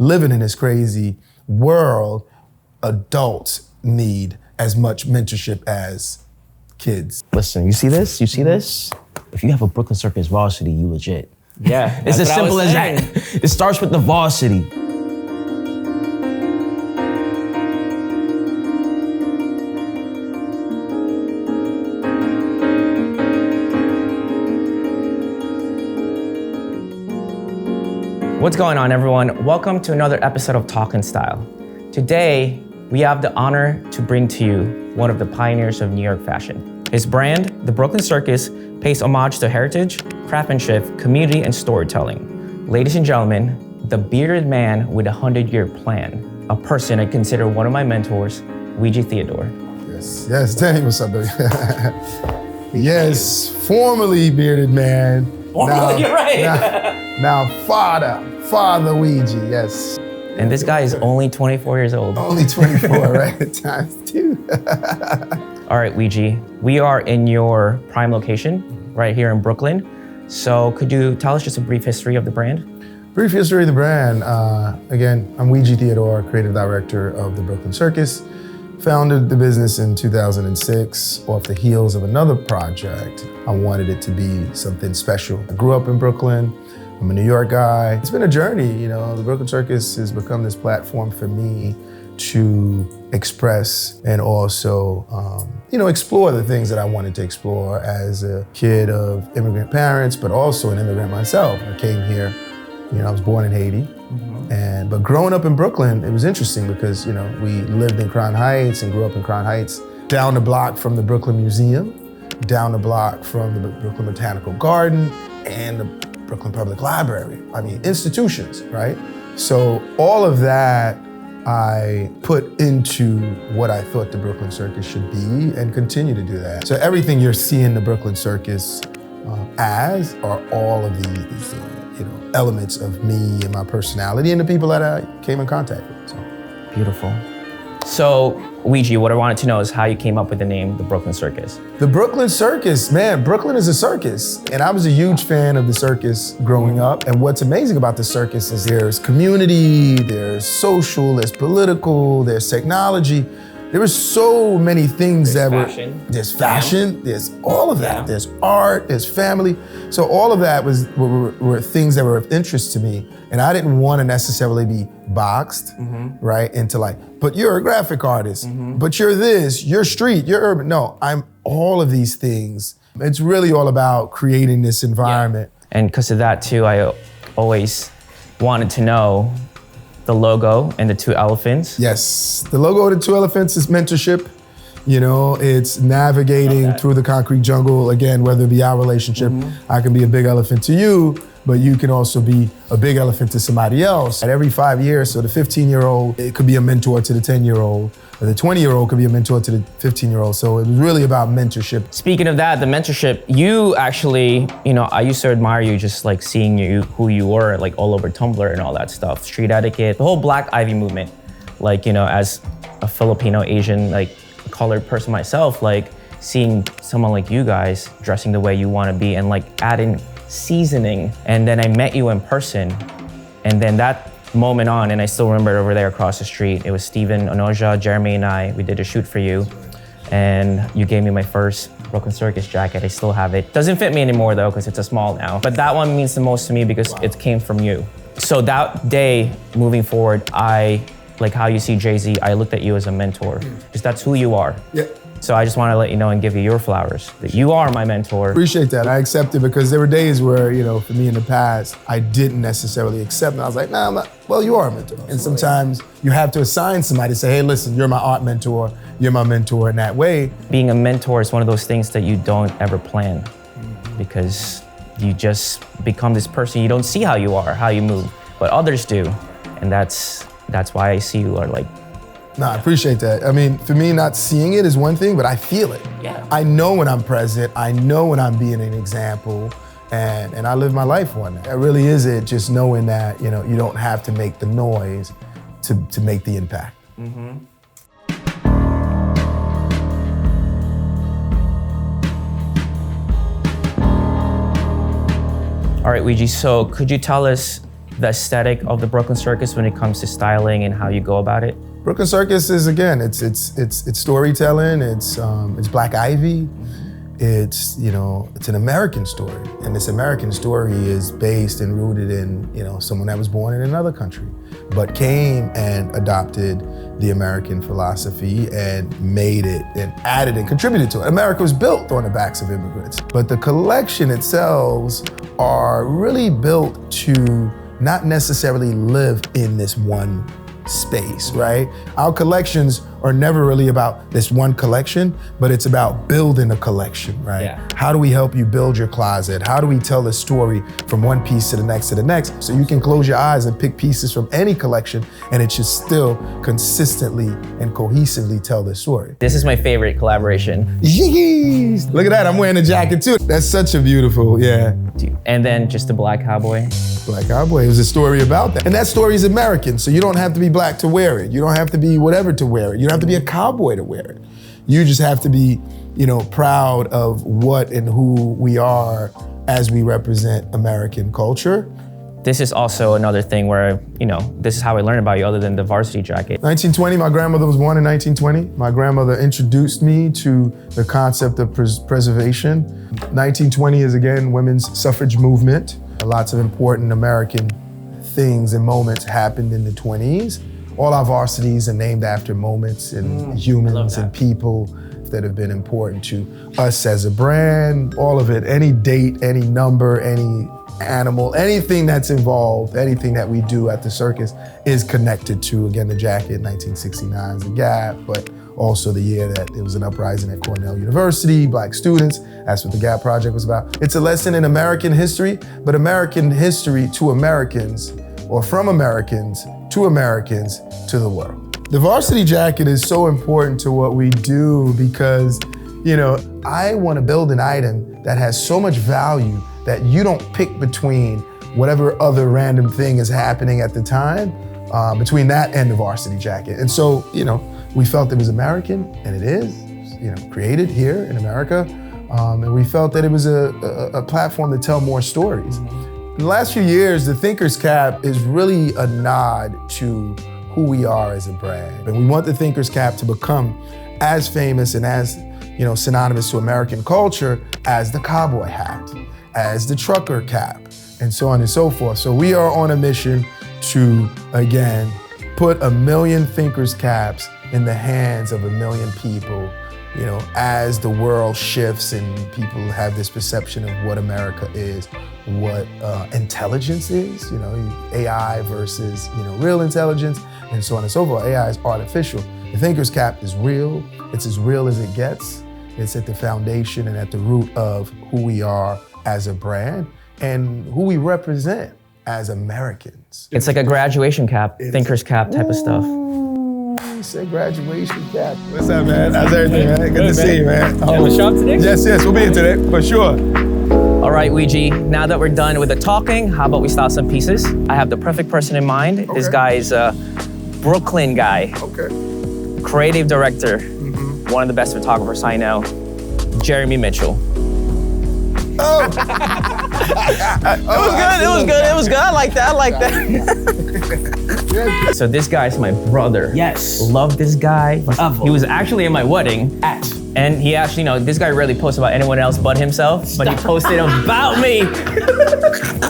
living in this crazy world, adults need as much mentorship as kids. Listen, you see this? You see this? If you have a Brooklyn Circus varsity, you legit. Yeah, It's as simple as that. It starts with the varsity. What's going on, everyone? Welcome to another episode of Talkin' Style. Today, we have the honor to bring to you one of the pioneers of New York fashion. His brand, the Brooklyn Circus, pays homage to heritage, craftsmanship, community, and storytelling. Ladies and gentlemen, the bearded man with a 100-year plan, a person I consider one of my mentors, Ouigi Theodore. Yes, dang, what's up, baby? Yes, formerly bearded man. Formerly, you're right. Now Father Ouigi, yes. And this guy is only 24 years old. Only 24, right? Times two. All right, Ouigi, we are in your prime location, right here in Brooklyn. So could you tell us just a brief history of the brand? Brief history of the brand. Again, I'm Ouigi Theodore, creative director of the Brooklyn Circus. Founded the business in 2006 off the heels of another project. I wanted it to be something special. I grew up in Brooklyn. I'm a New York guy. It's been a journey, you know. The Brooklyn Circus has become this platform for me to express and also, explore the things that I wanted to explore as a kid of immigrant parents, but also an immigrant myself. I came here, I was born in Haiti. But growing up in Brooklyn, it was interesting because, we lived in Crown Heights and grew up in Crown Heights, down the block from the Brooklyn Museum, down the block from the Brooklyn Botanical Garden, and the Brooklyn Public Library. Institutions, right? So all of that I put into what I thought the Brooklyn Circus should be and continue to do that. So everything you're seeing the Brooklyn Circus as are all of these elements of me and my personality and the people that I came in contact with. So. Beautiful. So, Ouigi, what I wanted to know is how you came up with the name, the Brooklyn Circus. The Brooklyn Circus, man, Brooklyn is a circus. And I was a huge fan of the circus growing up. And what's amazing about the circus is there's community, there's social, there's political, there's technology. There were so many things there's fashion, there's all of that. There's art, there's family. So all of that were things that were of interest to me. And I didn't want to necessarily be boxed, right, into but you're a graphic artist, but you're this, you're street, you're urban. No, I'm all of these things. It's really all about creating this environment. Yeah. And because of that too, I always wanted to know the logo and the two elephants. Yes, the logo of the two elephants is mentorship. It's navigating through the concrete jungle. Again, whether it be our relationship, I can be a big elephant to you, but you can also be a big elephant to somebody else. At every 5 years, so the 15-year-old, it could be a mentor to the 10-year-old, or the 20-year-old could be a mentor to the 15-year-old. So it was really about mentorship. Speaking of that, the mentorship, you actually, I used to admire you just seeing you, who you were, all over Tumblr and all that stuff, street etiquette, the whole Black Ivy movement. As a Filipino, Asian, colored person myself, seeing someone like you guys dressing the way you want to be and adding seasoning. And then I met you in person. And then that moment on, and I still remember over there across the street, it was Steven Onoja, Jeremy, and I, we did a shoot for you. And you gave me my first Brooklyn Circus jacket. I still have it. Doesn't fit me anymore though, because it's a small now. But that one means the most to me because it came from you. So that day, moving forward, how you see Jay-Z, I looked at you as a mentor. Because that's who you are. Yeah. So I just want to let you know and give you your flowers, that you are my mentor. Appreciate that. I accept it because there were days where, for me in the past, I didn't necessarily accept it. I was like, nah, I'm not. Well, you are a mentor. And sometimes you have to assign somebody to say, hey, listen, you're my art mentor. You're my mentor in that way. Being a mentor is one of those things that you don't ever plan because you just become this person. You don't see how you are, how you move, but others do. And that's why I see you are No, I appreciate that. For me, not seeing it is one thing, but I feel it. Yeah. I know when I'm present. I know when I'm being an example, and I live my life one. It really is it, just knowing that, you don't have to make the noise to make the impact. All right, Ouigi, so could you tell us the aesthetic of the Brooklyn Circus when it comes to styling and how you go about it? Brooklyn Circus is, again, it's storytelling. It's Black Ivy. It's an American story, and this American story is based and rooted in someone that was born in another country, but came and adopted the American philosophy and made it and added and contributed to it. America was built on the backs of immigrants, but the collection itself are really built to not necessarily live in this one space, right? Our collections are never really about this one collection, but it's about building a collection, right? Yeah. How do we help you build your closet? How do we tell the story from one piece to the next to the next? So you can close your eyes and pick pieces from any collection and it should still consistently and cohesively tell the story. This is my favorite collaboration. Yeesh. Look at that, I'm wearing a jacket too. That's such a beautiful, yeah. And then just the Black Cowboy. Black Cowboy, it was a story about that. And that story is American, so you don't have to be black to wear it. You don't have to be whatever to wear it. You don't have to be a cowboy to wear it. You just have to be, proud of what and who we are as we represent American culture. This is also another thing where, this is how I learned about you other than the varsity jacket. 1920, my grandmother was born in 1920. My grandmother introduced me to the concept of preservation. 1920 is, again, women's suffrage movement. Lots of important American things and moments happened in the 20s. All our varsities are named after moments and humans and people that have been important to us as a brand. All of it, any date, any number, any animal, anything that's involved, anything that we do at the circus is connected to, again, the jacket, 1969 is the Gap, but also the year that there was an uprising at Cornell University, Black students. That's what the Gap Project was about. It's a lesson in American history, but American history to Americans, or from Americans to the world. The varsity jacket is so important to what we do because, I want to build an item that has so much value that you don't pick between whatever other random thing is happening at the time, between that and the varsity jacket. And so, we felt it was American, and it is, created here in America. And we felt that it was a platform to tell more stories. In the last few years, the Thinker's Cap is really a nod to who we are as a brand. And we want the Thinker's Cap to become as famous and as, synonymous to American culture as the cowboy hat, as the trucker cap, and so on and so forth. So we are on a mission to, again, put 1 million Thinker's Caps in the hands of 1 million people, as the world shifts and people have this perception of what America is, what intelligence is, AI versus, real intelligence, and so on and so forth. AI is artificial. The Thinker's Cap is real. It's as real as it gets. It's at the foundation and at the root of who we are as a brand and who we represent as Americans. It's like a graduation cap, Thinker's Cap type of stuff. You say graduation cap. What's up, man? How's everything, man? Good to see you, man. You have a shop today? Yes, we'll be here today, for sure. All right, Ouigi, now that we're done with the talking, how about we style some pieces? I have the perfect person in mind. Okay. This guy is a Brooklyn guy. Okay. Creative director, one of the best photographers I know, Jeremy Mitchell. Oh! It was good. I like that. So this guy's my brother. Yes. Love this guy. Forever. He was actually in my wedding. And he actually, this guy rarely posts about anyone else but himself, but he posted about me.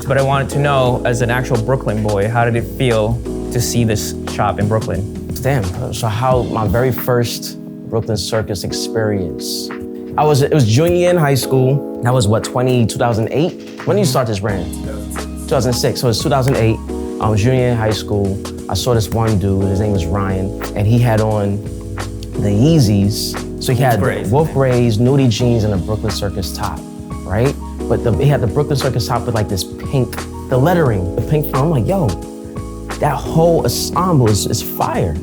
But I wanted to know, as an actual Brooklyn boy, how did it feel to see this shop in Brooklyn? Damn, so how my very first Brooklyn Circus experience. It was junior year in high school. That was 2008? When did you start this brand? 2006, so it was 2008. I was junior in high school. I saw this one dude, his name was Ryan, and he had on the Yeezys. So he had Wolf Brays, nudie jeans, and a Brooklyn Circus top, right? But he had the Brooklyn Circus top with like this pink, the lettering, the pink font. I'm like, yo, that whole ensemble is fire.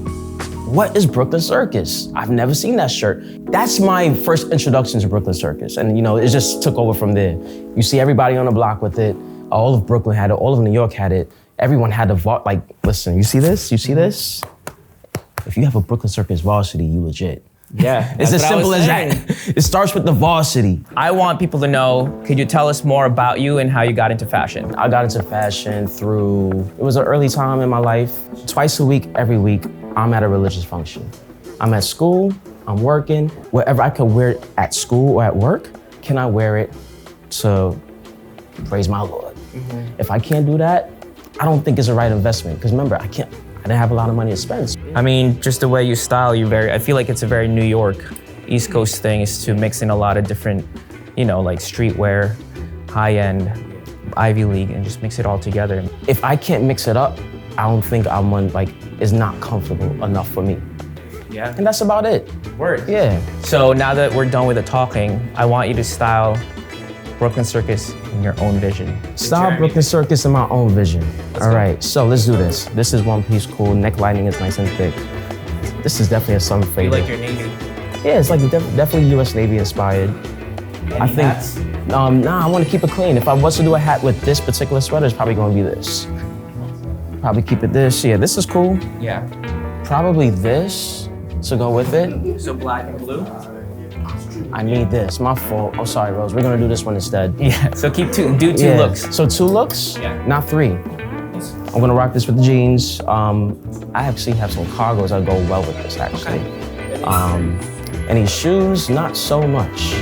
What is Brooklyn Circus? I've never seen that shirt. That's my first introduction to Brooklyn Circus. And it just took over from there. You see everybody on the block with it. All of Brooklyn had it, all of New York had it. Everyone had listen, you see this? You see this? If you have a Brooklyn Circus varsity, you legit. Yeah, It's as that's what I simple was as saying. that. It starts with the varsity. I want people to know, could you tell us more about you and how you got into fashion? I got into fashion through, it was an early time in my life. Twice a week, every week, I'm at a religious function. I'm at school, I'm working. Wherever I could wear it at school or at work, can I wear it to praise my Lord? If I can't do that, I don't think it's the right investment. Because remember, I didn't have a lot of money to spend. I mean, just the way you style, I feel like it's a very New York, East Coast thing, is to mix in a lot of different, like streetwear, high-end, Ivy League, and just mix it all together. If I can't mix it up, I don't think it's not comfortable enough for me. Yeah. And that's about it. Word. Yeah. So now that we're done with the talking, I want you to style Brooklyn Circus in your own vision. Style Brooklyn Circus in my own vision. All right, so let's do this. This is one piece cool, neck lining is nice and thick. This is definitely a summer You favorite. like your navy? Yeah, it's like definitely US Navy inspired. I think, hats? I want to keep it clean. If I was to do a hat with this particular sweater, it's probably going to be this. Probably keep it this. Yeah, this is cool. Yeah. Probably this to go with it. So black and blue? I need this. My fault. I'm sorry, Rose. We're gonna do this one instead. Yeah, so do two Yeah. looks. So 2 looks? Yeah. Not 3. I'm gonna rock this with the jeans. I actually have some cargos that go well with this, actually. And these shoes, not so much.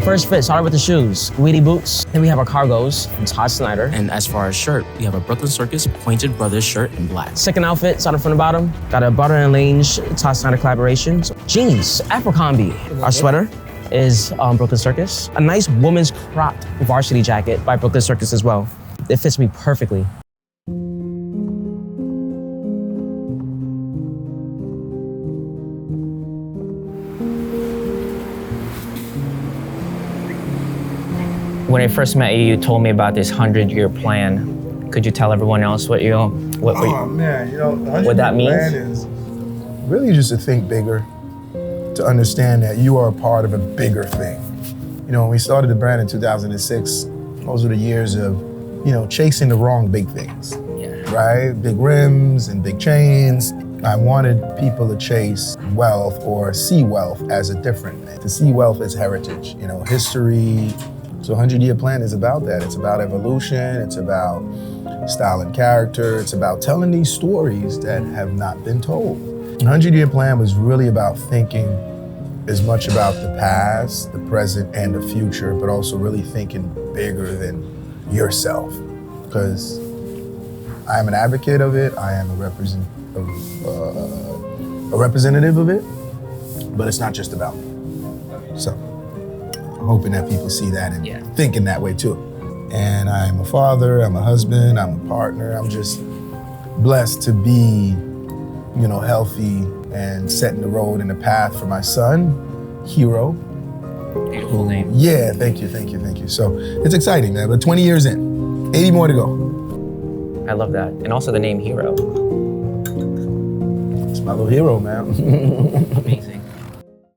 First fit, started with the shoes. Ouigi boots. Then we have our cargos from Todd Snyder. And as far as shirt, we have a Brooklyn Circus Pointed Brothers shirt in black. Second outfit, started from the bottom. Got a Butter and Lange Todd Snyder collaboration. So, jeans, Abercrombie. Our sweater is Brooklyn Circus. A nice woman's cropped varsity jacket by Brooklyn Circus as well. It fits me perfectly. When I first met you, you told me about this 100-year plan. Could you tell everyone else what Oh man, the 100 that means? plan is really just to think bigger, to understand that you are a part of a bigger thing. When we started the brand in 2006, those were the years of, chasing the wrong big things, right? Big rims and big chains. I wanted people to chase wealth or see wealth as a different thing, to see wealth as heritage, history. So 100-year plan is about that. It's about evolution. It's about style and character. It's about telling these stories that have not been told. 100-year plan was really about thinking as much about the past, the present, and the future, but also really thinking bigger than yourself. Because I am an advocate of it. I am a representative of it, but it's not just about me. So I'm hoping that people see that and think in that way too. And I'm a father, I'm a husband, I'm a partner. I'm just blessed to be, healthy and setting the road and the path for my son, Hero. Beautiful name. Yeah, thank you. So it's exciting, man, but 20 years in, 80 more to go. I love that. And also the name Hero. It's my little hero, man. Amazing.